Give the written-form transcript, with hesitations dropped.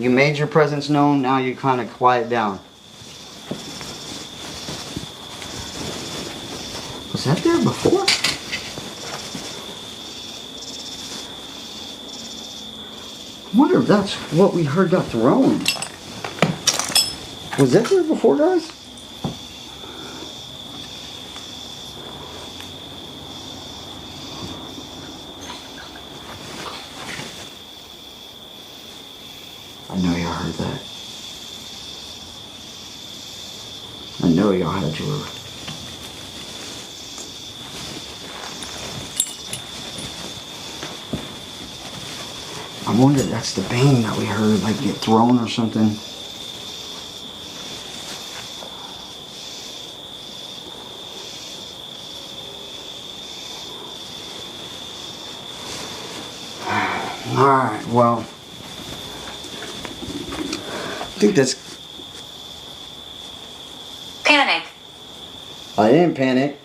You made your presence known, now you kind of quiet down. Was that there before? I wonder if that's what we heard got thrown. Was that there before, guys? I know y'all heard that. I know y'all had your... I wonder if that's the bane that we heard, like, get thrown or something. Alright, well... I think that's... Panic. I didn't panic.